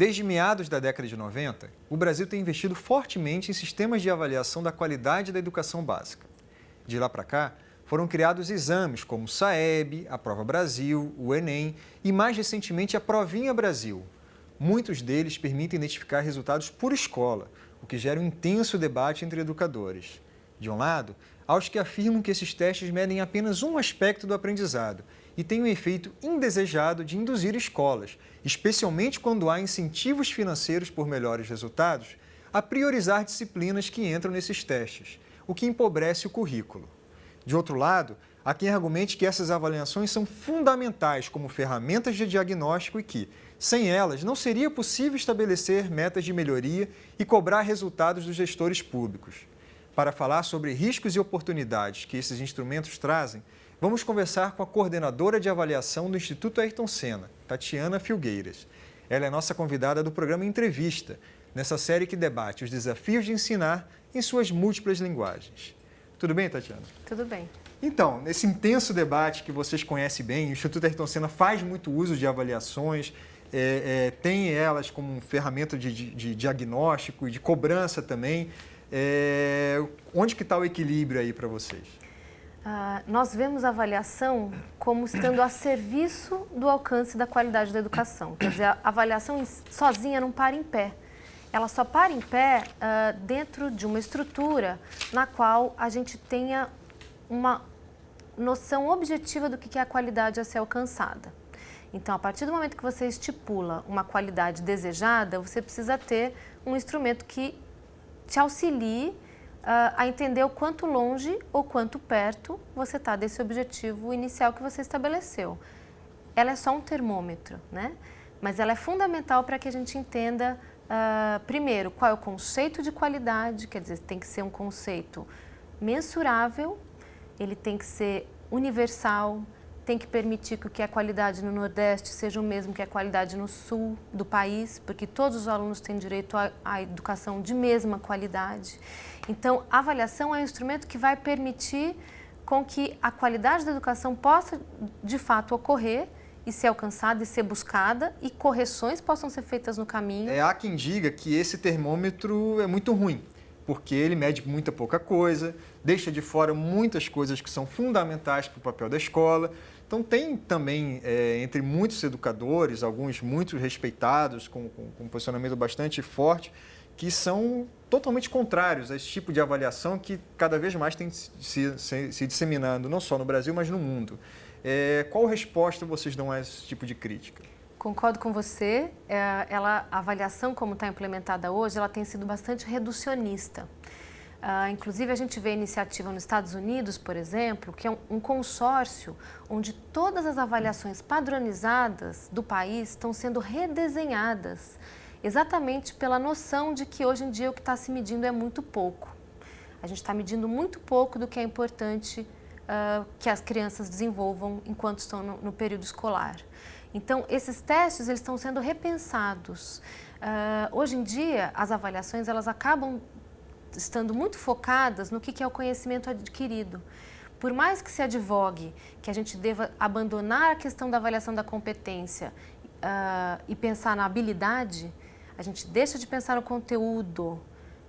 Desde meados da década de 90, o Brasil tem investido fortemente em sistemas de avaliação da qualidade da educação básica. De lá para cá, foram criados exames como o SAEB, a Prova Brasil, o Enem e, mais recentemente, a Provinha Brasil. Muitos deles permitem identificar resultados por escola, o que gera um intenso debate entre educadores. De um lado, há os que afirmam que esses testes medem apenas um aspecto do aprendizado e têm um efeito indesejado de induzir escolas, especialmente quando há incentivos financeiros por melhores resultados, a priorizar disciplinas que entram nesses testes, o que empobrece o currículo. De outro lado, há quem argumente que essas avaliações são fundamentais como ferramentas de diagnóstico e que, sem elas, não seria possível estabelecer metas de melhoria e cobrar resultados dos gestores públicos. Para falar sobre riscos e oportunidades que esses instrumentos trazem, vamos conversar com a coordenadora de avaliação do Instituto Ayrton Senna, Tatiana Filgueiras. Ela é nossa convidada do programa Entrevista, nessa série que debate os desafios de ensinar em suas múltiplas linguagens. Tudo bem, Tatiana? Tudo bem. Então, nesse intenso debate que vocês conhecem bem, o Instituto Ayrton Senna faz muito uso de avaliações, tem elas como ferramenta de diagnóstico e de cobrança também. Onde que está o equilíbrio aí para vocês? Nós vemos a avaliação como estando a serviço do alcance da qualidade da educação. Quer dizer, a avaliação sozinha não para em pé. Ela só para em pé dentro de uma estrutura na qual a gente tenha uma noção objetiva do que é a qualidade a ser alcançada. Então, a partir do momento que você estipula uma qualidade desejada, você precisa ter um instrumento que te auxilie a entender o quanto longe ou quanto perto você está desse objetivo inicial que você estabeleceu. Ela é só um termômetro, né? Mas ela é fundamental para que a gente entenda, primeiro, qual é o conceito de qualidade, quer dizer, tem que ser um conceito mensurável, ele tem que ser universal, tem que permitir que o que é qualidade no Nordeste seja o mesmo que a qualidade no Sul do país, porque todos os alunos têm direito à educação de mesma qualidade. Então, a avaliação é um instrumento que vai permitir com que a qualidade da educação possa, de fato, ocorrer e ser alcançada e ser buscada e correções possam ser feitas no caminho. Há quem diga que esse termômetro é muito ruim, porque ele mede muita pouca coisa, deixa de fora muitas coisas que são fundamentais para o papel da escola. Então, tem também, entre muitos educadores, alguns muito respeitados, com um posicionamento bastante forte, que são totalmente contrários a esse tipo de avaliação que cada vez mais tem se disseminando, não só no Brasil, mas no mundo. Qual resposta vocês dão a esse tipo de crítica? Concordo com você. A avaliação, como está implementada hoje, ela tem sido bastante reducionista. Inclusive, a gente vê iniciativa nos Estados Unidos, por exemplo, que é um consórcio onde todas as avaliações padronizadas do país estão sendo redesenhadas, exatamente pela noção de que hoje em dia o que está se medindo é muito pouco. A gente está medindo muito pouco do que é importante que as crianças desenvolvam enquanto estão no período escolar. Então, esses testes eles estão sendo repensados. Hoje em dia, as avaliações elas acabam estando muito focadas no que é o conhecimento adquirido. Por mais que se advogue que a gente deva abandonar a questão da avaliação da competência e pensar na habilidade, a gente deixa de pensar no conteúdo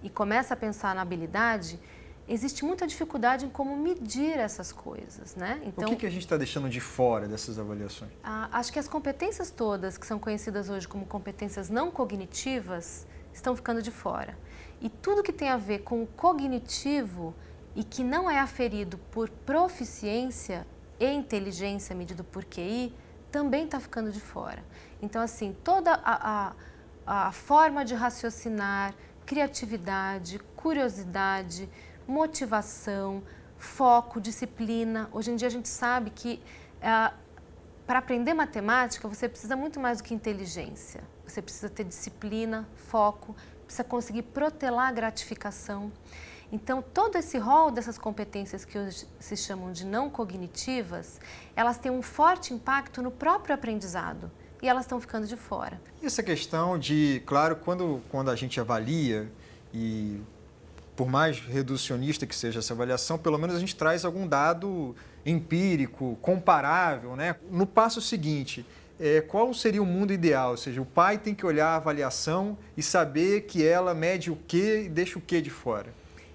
e começa a pensar na habilidade, existe muita dificuldade em como medir essas coisas, né? Então, o que a gente está deixando de fora dessas avaliações? Acho que as competências todas que são conhecidas hoje como competências não cognitivas estão ficando de fora. E tudo que tem a ver com o cognitivo e que não é aferido por proficiência e inteligência medido por QI, também está ficando de fora. Então, assim, toda a forma de raciocinar, criatividade, curiosidade, motivação, foco, disciplina. Hoje em dia a gente sabe que para aprender matemática você precisa muito mais do que inteligência. Você precisa ter disciplina, foco, precisa conseguir protelar a gratificação. Então, todo esse rol dessas competências que hoje se chamam de não cognitivas, elas têm um forte impacto no próprio aprendizado e elas estão ficando de fora. E essa questão de, claro, quando a gente avalia e por mais reducionista que seja essa avaliação, pelo menos a gente traz algum dado empírico, comparável, né? No passo seguinte, qual seria o mundo ideal? Ou seja, o pai tem que olhar a avaliação e saber que ela mede o quê e deixa o quê de fora.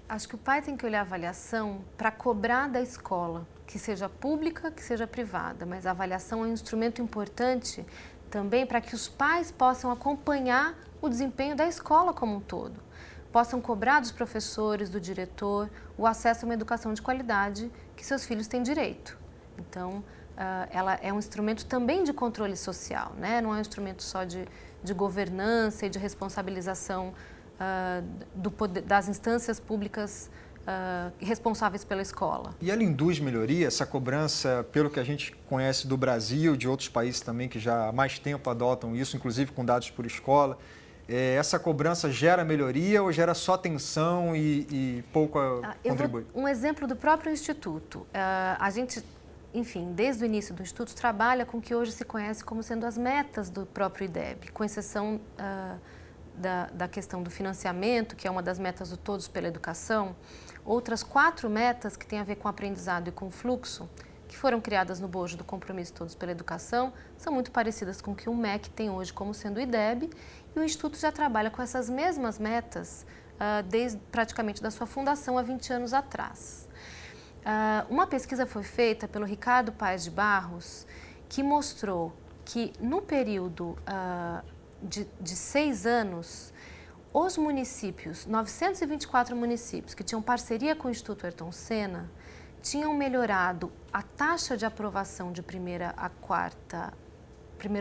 Acho que o pai tem que olhar a avaliação para cobrar da escola, que seja pública, que seja privada, mas a avaliação é um instrumento importante também para que os pais possam acompanhar o desempenho da escola como um todo, possam cobrar dos professores, do diretor, o acesso a uma educação de qualidade que seus filhos têm direito. Então, ela é um instrumento também de controle social, né? Não é um instrumento só de governança e de responsabilização das instâncias públicas responsáveis pela escola. E ela induz melhoria, essa cobrança, pelo que a gente conhece do Brasil, de outros países também que já há mais tempo adotam isso, inclusive com dados por escola. Essa cobrança gera melhoria ou gera só tensão e pouco contribui? Um exemplo do próprio Instituto. A gente, enfim, desde o início do Instituto, trabalha com o que hoje se conhece como sendo as metas do próprio IDEB, com exceção da questão do financiamento, que é uma das metas do Todos pela Educação. Outras 4 metas que têm a ver com aprendizado e com fluxo, que foram criadas no bojo do compromisso Todos pela Educação, são muito parecidas com o que o MEC tem hoje como sendo o IDEB, e o Instituto já trabalha com essas mesmas metas desde praticamente da sua fundação há 20 anos atrás. Uma pesquisa foi feita pelo Ricardo Paes de Barros, que mostrou que no período de 6 anos, os municípios, 924 municípios que tinham parceria com o Instituto Ayrton Senna, tinham melhorado a taxa de aprovação de primeiro a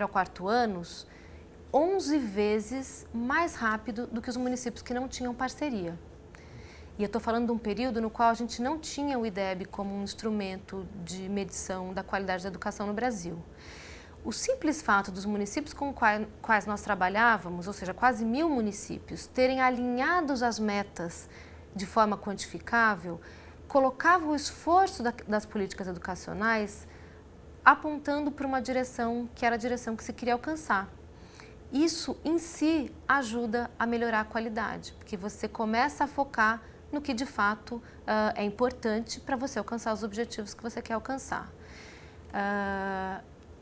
quarto anos 11 vezes mais rápido do que os municípios que não tinham parceria. E eu estou falando de um período no qual a gente não tinha o IDEB como um instrumento de medição da qualidade da educação no Brasil. O simples fato dos municípios com quais nós trabalhávamos, ou seja, quase 1000 municípios, terem alinhados as metas de forma quantificável, colocava o esforço das políticas educacionais apontando para uma direção que era a direção que se queria alcançar. Isso, em si, ajuda a melhorar a qualidade, porque você começa a focar no que, de fato, é importante para você alcançar os objetivos que você quer alcançar.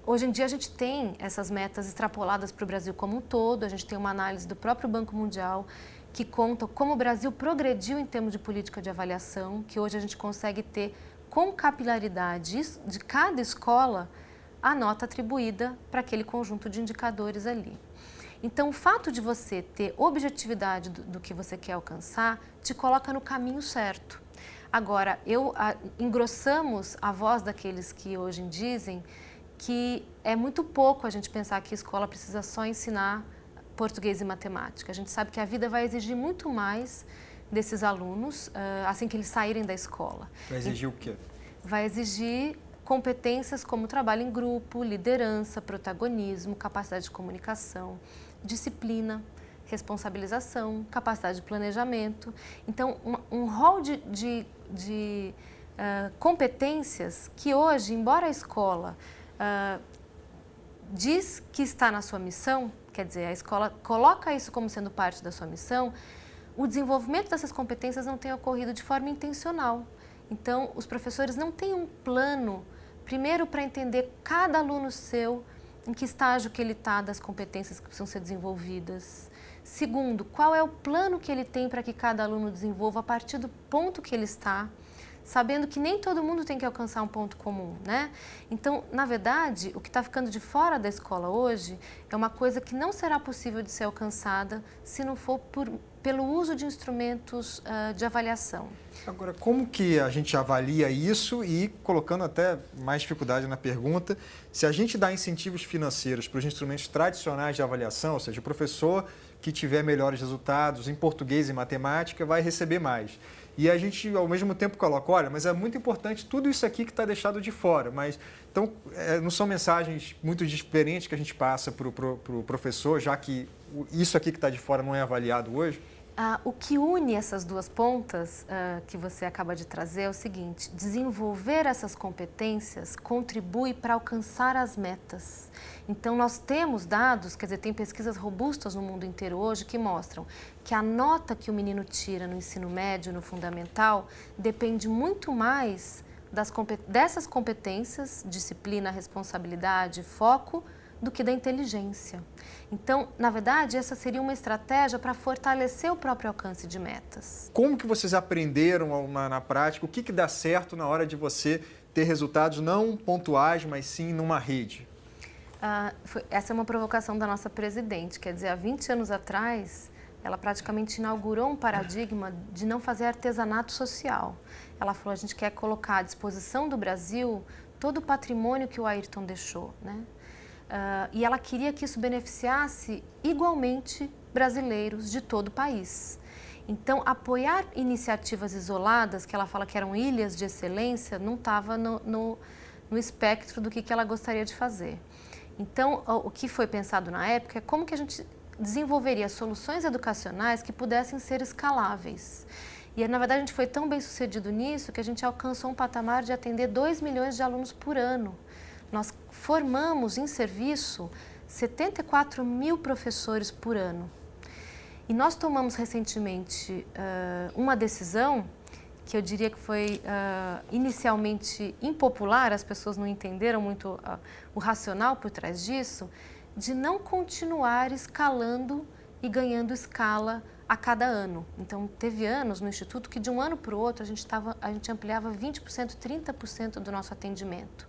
Hoje em dia, a gente tem essas metas extrapoladas para o Brasil como um todo. A gente tem uma análise do próprio Banco Mundial que conta como o Brasil progrediu em termos de política de avaliação, que hoje a gente consegue ter com capilaridade de cada escola a nota atribuída para aquele conjunto de indicadores ali. Então, o fato de você ter objetividade do que você quer alcançar te coloca no caminho certo. Agora, engrossamos a voz daqueles que hoje dizem que é muito pouco a gente pensar que a escola precisa só ensinar português e matemática. A gente sabe que a vida vai exigir muito mais desses alunos assim que eles saírem da escola. Vai exigir o quê? Vai exigir competências como trabalho em grupo, liderança, protagonismo, capacidade de comunicação, disciplina, responsabilização, capacidade de planejamento. Então, um rol de competências que hoje, embora a escola diz que está na sua missão, quer dizer, a escola coloca isso como sendo parte da sua missão, o desenvolvimento dessas competências não tem ocorrido de forma intencional. Então, os professores não têm um plano, primeiro, para entender cada aluno seu, em que estágio que ele está das competências que precisam ser desenvolvidas. Segundo, qual é o plano que ele tem para que cada aluno desenvolva a partir do ponto que ele está, sabendo que nem todo mundo tem que alcançar um ponto comum, né? Então, na verdade, o que está ficando de fora da escola hoje é uma coisa que não será possível de ser alcançada se não for pelo uso de instrumentos de avaliação. Agora, como que a gente avalia isso e, colocando até mais dificuldade na pergunta, se a gente dá incentivos financeiros para os instrumentos tradicionais de avaliação, ou seja, o professor que tiver melhores resultados em português e matemática vai receber mais. E a gente, ao mesmo tempo, coloca, olha, mas é muito importante tudo isso aqui que está deixado de fora. Mas, então, não são mensagens muito diferentes que a gente passa para o professor, já que isso aqui que está de fora não é avaliado hoje? O que une essas duas pontas que você acaba de trazer é o seguinte: desenvolver essas competências contribui para alcançar as metas. Então, nós temos dados, quer dizer, tem pesquisas robustas no mundo inteiro hoje que mostram que a nota que o menino tira no ensino médio, no fundamental, depende muito mais dessas competências, disciplina, responsabilidade, foco, do que da inteligência. Então, na verdade, essa seria uma estratégia para fortalecer o próprio alcance de metas. Como que vocês aprenderam na prática? O que dá certo na hora de você ter resultados não pontuais, mas sim numa rede? Essa é uma provocação da nossa presidente. Quer dizer, há 20 anos atrás, ela praticamente inaugurou um paradigma de não fazer artesanato social. Ela falou, a gente quer colocar à disposição do Brasil todo o patrimônio que o Ayrton deixou, né? E ela queria que isso beneficiasse igualmente brasileiros de todo o país. Então, apoiar iniciativas isoladas, que ela fala que eram ilhas de excelência, não estava no espectro do que ela gostaria de fazer. Então, o que foi pensado na época é como que a gente desenvolveria soluções educacionais que pudessem ser escaláveis. E, na verdade, a gente foi tão bem sucedido nisso que a gente alcançou um patamar de atender 2 milhões de alunos por ano. Nós formamos em serviço 74 mil professores por ano. E nós tomamos recentemente uma decisão que eu diria que foi inicialmente impopular, as pessoas não entenderam muito o racional por trás disso, de não continuar escalando e ganhando escala a cada ano. Então, teve anos no Instituto que de um ano para o outro a gente ampliava 20%, 30% do nosso atendimento.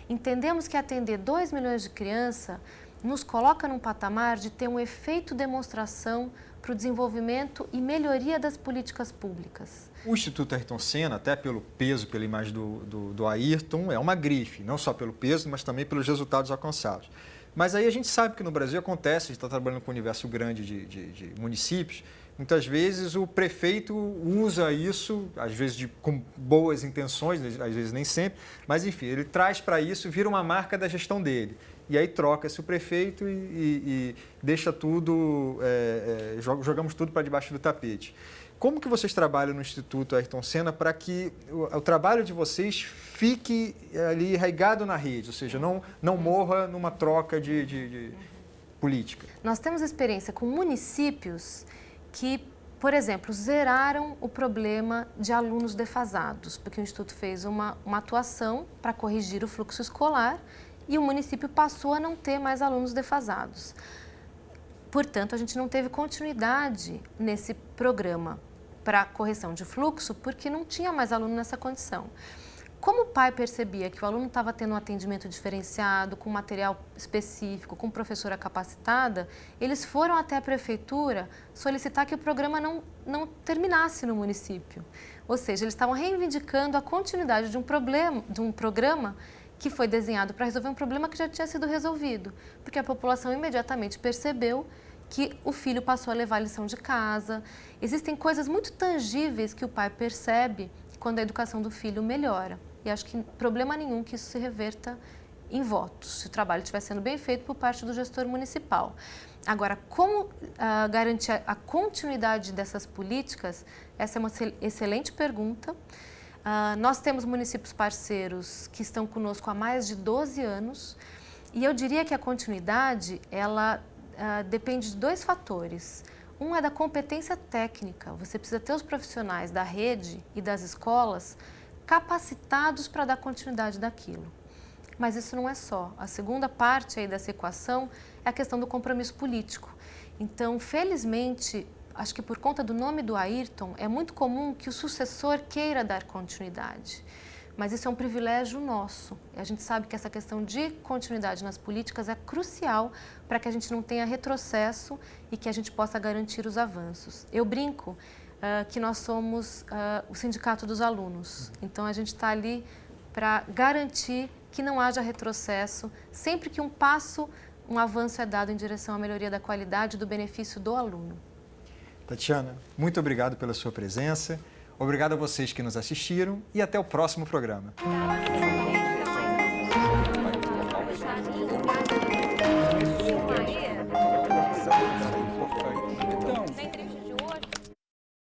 Entendemos que atender 2 milhões de crianças nos coloca num patamar de ter um efeito demonstração para o desenvolvimento e melhoria das políticas públicas. O Instituto Ayrton Senna, até pelo peso, pela imagem do Ayrton, é uma grife, não só pelo peso, mas também pelos resultados alcançados. Mas aí a gente sabe que no Brasil acontece, a gente está trabalhando com um universo grande de municípios, muitas vezes o prefeito usa isso, às vezes com boas intenções, às vezes nem sempre, mas enfim, ele traz para isso, vira uma marca da gestão dele. E aí troca-se o prefeito e deixa tudo, jogamos tudo para debaixo do tapete. Como que vocês trabalham no Instituto Ayrton Senna para que o trabalho de vocês fique ali arraigado na rede, ou seja, não morra numa troca de política? Nós temos experiência com municípios que, por exemplo, zeraram o problema de alunos defasados, porque o Instituto fez uma atuação para corrigir o fluxo escolar e o município passou a não ter mais alunos defasados. Portanto, a gente não teve continuidade nesse programa para correção de fluxo, porque não tinha mais aluno nessa condição. Como o pai percebia que o aluno estava tendo um atendimento diferenciado, com material específico, com professora capacitada, eles foram até a prefeitura solicitar que o programa não terminasse no município. Ou seja, eles estavam reivindicando a continuidade de um programa que foi desenhado para resolver um problema que já tinha sido resolvido, porque a população imediatamente percebeu que o filho passou a levar a lição de casa. Existem coisas muito tangíveis que o pai percebe quando a educação do filho melhora. E acho que problema nenhum que isso se reverta em votos, se o trabalho estiver sendo bem feito por parte do gestor municipal. Agora, como garantir a continuidade dessas políticas? Essa é uma excelente pergunta. Nós temos municípios parceiros que estão conosco há mais de 12 anos e eu diria que a continuidade, ela depende de 2 fatores. Um é da competência técnica. Você precisa ter os profissionais da rede e das escolas capacitados para dar continuidade daquilo. Mas isso não é só. A segunda parte aí dessa equação é a questão do compromisso político. Então, felizmente, acho que por conta do nome do Ayrton, é muito comum que o sucessor queira dar continuidade. Mas isso é um privilégio nosso. A gente sabe que essa questão de continuidade nas políticas é crucial para que a gente não tenha retrocesso e que a gente possa garantir os avanços. Eu brinco que nós somos o sindicato dos alunos. Então, a gente está ali para garantir que não haja retrocesso sempre que um avanço é dado em direção à melhoria da qualidade e do benefício do aluno. Tatiana, muito obrigado pela sua presença. Obrigado a vocês que nos assistiram e até o próximo programa.